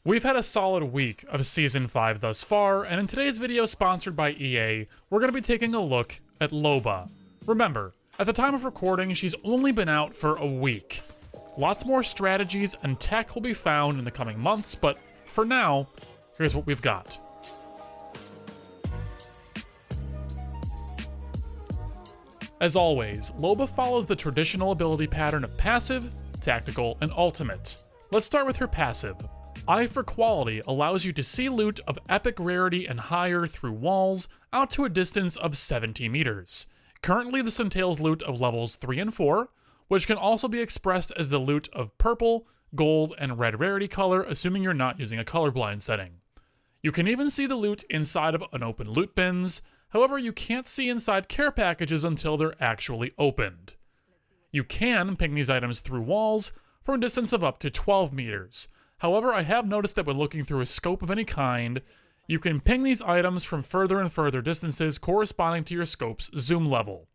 We've had a solid week of Season 5 thus far, and in today's video sponsored by EA, we're going to be taking a look at Loba. Remember, at the time of recording, she's only been out for a week. Lots more strategies and tech will be found in the coming months, but for now, here's what we've got. As always, Loba follows the traditional ability pattern of passive, tactical, and ultimate. Let's start with her passive. Eye for Quality allows you to see loot of epic rarity and higher through walls out to a distance of 70 meters. Currently this entails loot of levels 3 and 4, which can also be expressed as the loot of purple, gold, and red rarity color, assuming you're not using a colorblind setting. You can even see the loot inside of unopened loot bins, however you can't see inside care packages until they're actually opened. You can ping these items through walls for a distance of up to 12 meters. However, I have noticed that when looking through a scope of any kind, you can ping these items from further and further distances corresponding to your scope's zoom level.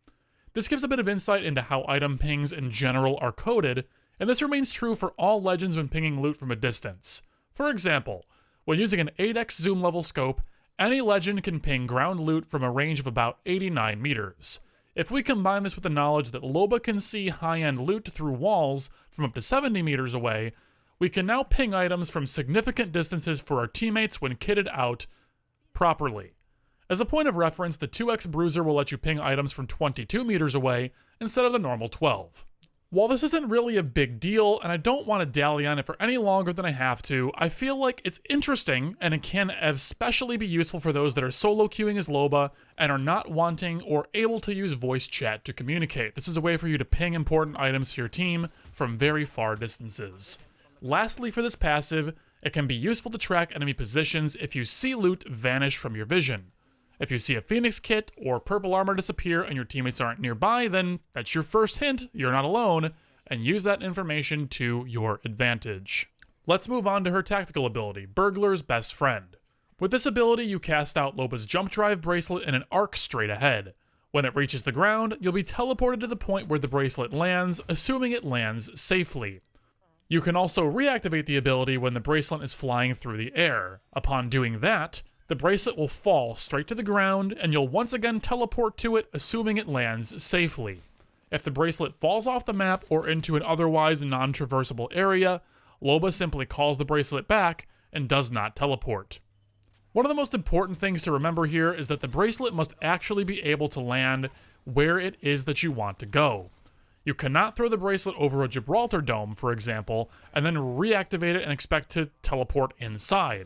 This gives a bit of insight into how item pings in general are coded, and this remains true for all legends when pinging loot from a distance. For example, when using an 8x zoom level scope, any legend can ping ground loot from a range of about 89 meters. If we combine this with the knowledge that Loba can see high-end loot through walls from up to 70 meters away, we can now ping items from significant distances for our teammates when kitted out properly. As a point of reference, the 2x Bruiser will let you ping items from 22 meters away instead of the normal 12. While this isn't really a big deal, and I don't want to dally on it for any longer than I have to, I feel like it's interesting, and it can especially be useful for those that are solo queuing as Loba and are not wanting or able to use voice chat to communicate. This is a way for you to ping important items to your team from very far distances. Lastly, for this passive, it can be useful to track enemy positions if you see loot vanish from your vision. If you see a Phoenix kit or purple armor disappear and your teammates aren't nearby, then that's your first hint you're not alone, and use that information to your advantage. Let's move on to her tactical ability, Burglar's Best Friend. With this ability, you cast out Loba's jump drive bracelet in an arc straight ahead. When it reaches the ground, you'll be teleported to the point where the bracelet lands, assuming it lands safely. You can also reactivate the ability when the bracelet is flying through the air. Upon doing that, the bracelet will fall straight to the ground, and you'll once again teleport to it, assuming it lands safely. If the bracelet falls off the map or into an otherwise non-traversable area, Loba simply calls the bracelet back and does not teleport. One of the most important things to remember here is that the bracelet must actually be able to land where it is that you want to go. You cannot throw the bracelet over a Gibraltar dome, for example, and then reactivate it and expect to teleport inside.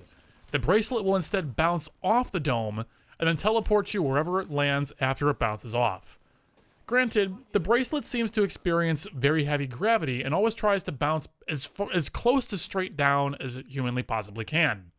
The bracelet will instead bounce off the dome and then teleport you wherever it lands after it bounces off. Granted, the bracelet seems to experience very heavy gravity and always tries to bounce as close to straight down as it humanly possibly can.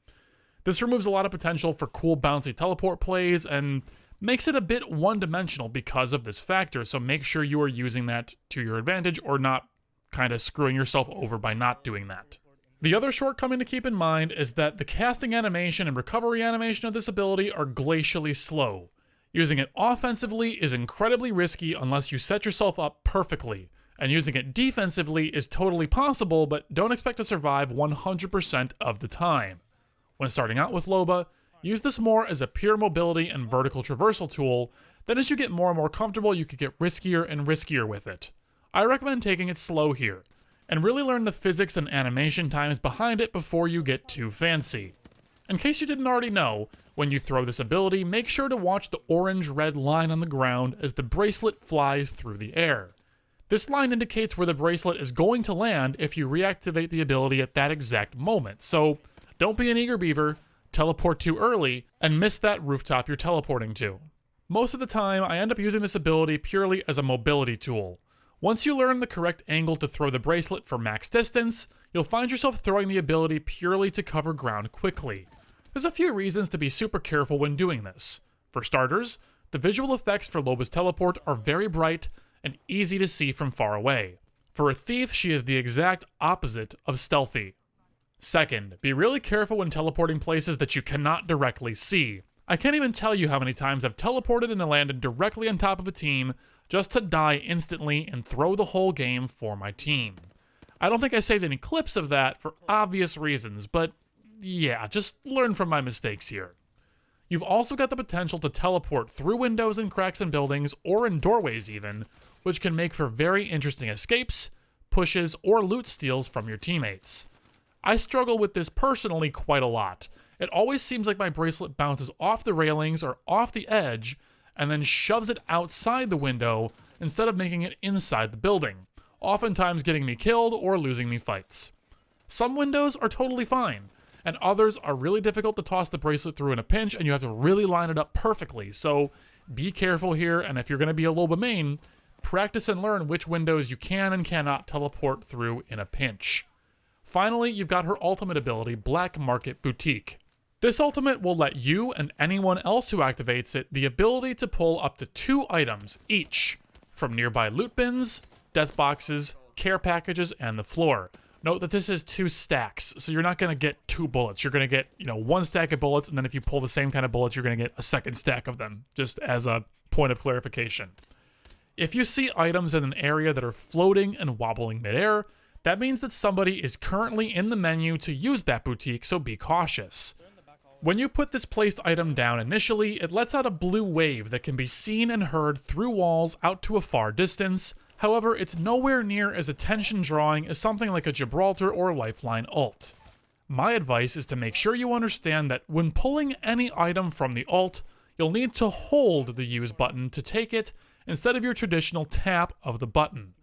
This removes a lot of potential for cool bouncy teleport plays and makes it a bit one-dimensional because of this factor, so make sure you are using that to your advantage or not kind of screwing yourself over by not doing that. The other shortcoming to keep in mind is that the casting animation and recovery animation of this ability are glacially slow. Using it offensively is incredibly risky unless you set yourself up perfectly, and using it defensively is totally possible, but don't expect to survive 100% of the time. When starting out with Loba, use this more as a pure mobility and vertical traversal tool, then as you get more and more comfortable, you could get riskier and riskier with it. I recommend taking it slow here, and really learn the physics and animation times behind it before you get too fancy. In case you didn't already know, when you throw this ability, make sure to watch the orange-red line on the ground as the bracelet flies through the air. This line indicates where the bracelet is going to land if you reactivate the ability at that exact moment, so don't be an eager beaver, teleport too early, and miss that rooftop you're teleporting to. Most of the time, I end up using this ability purely as a mobility tool. Once you learn the correct angle to throw the bracelet for max distance, you'll find yourself throwing the ability purely to cover ground quickly. There's a few reasons to be super careful when doing this. For starters, the visual effects for Loba's teleport are very bright and easy to see from far away. For a thief, she is the exact opposite of stealthy. Second, be really careful when teleporting places that you cannot directly see. I can't even tell you how many times I've teleported and landed directly on top of a team just to die instantly and throw the whole game for my team. I don't think I saved any clips of that for obvious reasons, but yeah, just learn from my mistakes here. You've also got the potential to teleport through windows and cracks in buildings, or in doorways even, which can make for very interesting escapes, pushes, or loot steals from your teammates. I struggle with this personally quite a lot. It always seems like my bracelet bounces off the railings or off the edge, and then shoves it outside the window instead of making it inside the building, oftentimes getting me killed or losing me fights. Some windows are totally fine, and others are really difficult to toss the bracelet through in a pinch, and you have to really line it up perfectly, so be careful here, and if you're going to be a Loba main, practice and learn which windows you can and cannot teleport through in a pinch. Finally, you've got her ultimate ability, Black Market Boutique. This ultimate will let you and anyone else who activates it the ability to pull up to 2 items each from nearby loot bins, death boxes, care packages, and the floor. Note that this is 2 stacks, so you're not going to get 2 bullets. You're going to get, 1 stack of bullets, and then if you pull the same kind of bullets, you're going to get a second stack of them, just as a point of clarification. If you see items in an area that are floating and wobbling midair, that means that somebody is currently in the menu to use that boutique, so be cautious. When you put this placed item down initially, it lets out a blue wave that can be seen and heard through walls out to a far distance. However, it's nowhere near as attention-drawing as something like a Gibraltar or Lifeline ult. My advice is to make sure you understand that when pulling any item from the ult, you'll need to hold the use button to take it instead of your traditional tap of the button.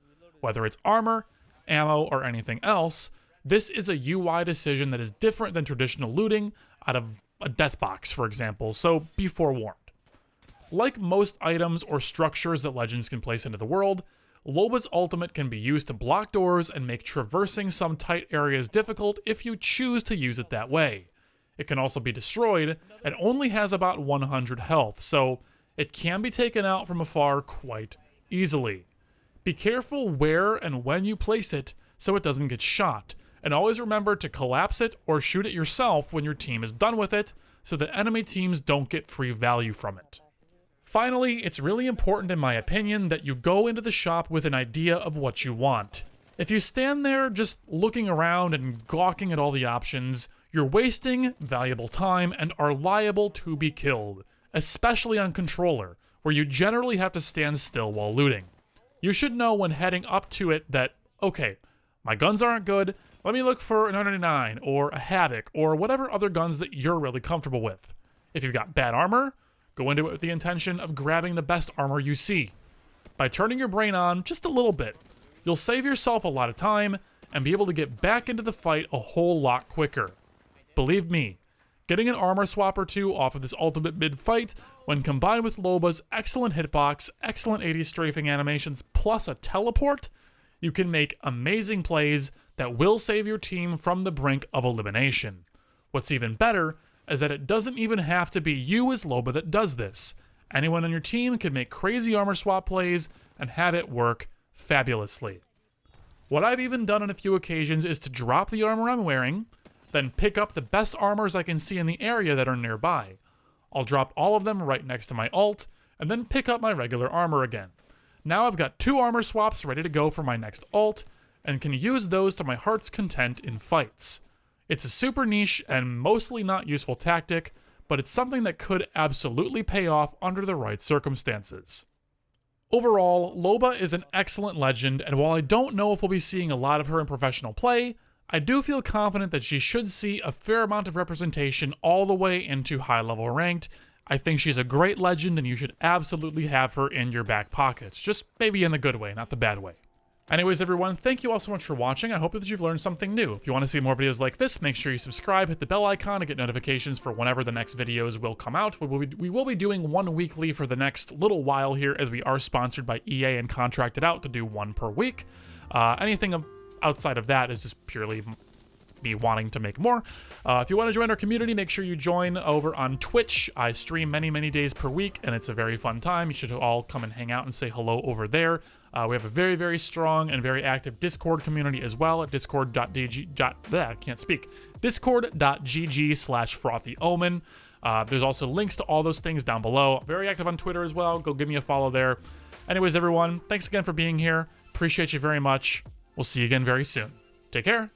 Whether it's armor, ammo, or anything else, this is a UI decision that is different than traditional looting out of a death box, for example, so be forewarned. Like most items or structures that Legends can place into the world, Loba's ultimate can be used to block doors and make traversing some tight areas difficult if you choose to use it that way. It can also be destroyed and only has about 100 health, so it can be taken out from afar quite easily. Be careful where and when you place it so it doesn't get shot, and always remember to collapse it or shoot it yourself when your team is done with it so that enemy teams don't get free value from it. Finally, it's really important in my opinion that you go into the shop with an idea of what you want. If you stand there just looking around and gawking at all the options, you're wasting valuable time and are liable to be killed, especially on controller, where you generally have to stand still while looting. You should know when heading up to it that, okay, my guns aren't good, let me look for an 999 or a Havoc or whatever other guns that you're really comfortable with. If you've got bad armor, go into it with the intention of grabbing the best armor you see. By turning your brain on just a little bit, you'll save yourself a lot of time and be able to get back into the fight a whole lot quicker. Believe me, getting an armor swap or 2 off of this ultimate mid-fight, when combined with Loba's excellent hitbox, excellent 80s strafing animations, plus a teleport, you can make amazing plays that will save your team from the brink of elimination. What's even better is that it doesn't even have to be you as Loba that does this. Anyone on your team can make crazy armor swap plays and have it work fabulously. What I've even done on a few occasions is to drop the armor I'm wearing, then pick up the best armors I can see in the area that are nearby. I'll drop all of them right next to my ult, and then pick up my regular armor again. Now I've got 2 armor swaps ready to go for my next ult, and can use those to my heart's content in fights. It's a super niche and mostly not useful tactic, but it's something that could absolutely pay off under the right circumstances. Overall, Loba is an excellent legend, and while I don't know if we'll be seeing a lot of her in professional play, I do feel confident that she should see a fair amount of representation all the way into high-level ranked. I think she's a great legend, and you should absolutely have her in your back pockets, just maybe in the good way, not the bad way. Anyways, everyone, thank you all so much for watching. I hope that you've learned something new. If you want to see more videos like this, make sure you subscribe, hit the bell icon to get notifications for whenever the next videos will come out. We will be doing 1 weekly for the next little while here, as we are sponsored by EA and contracted out to do 1 per week. Anything outside of that is just purely me wanting to make more. If you want to join our community, make sure you join over on Twitch. I stream many days per week, and it's a very fun time. You should all come and hang out and say hello over there. We have a very strong and very active Discord community as well at discord.gg/frothyomen. There's also links to all those things down below. Very active on Twitter as well. Go give me a follow there. Anyways, everyone, thanks again for being here. Appreciate you very much. We'll see you again very soon. Take care.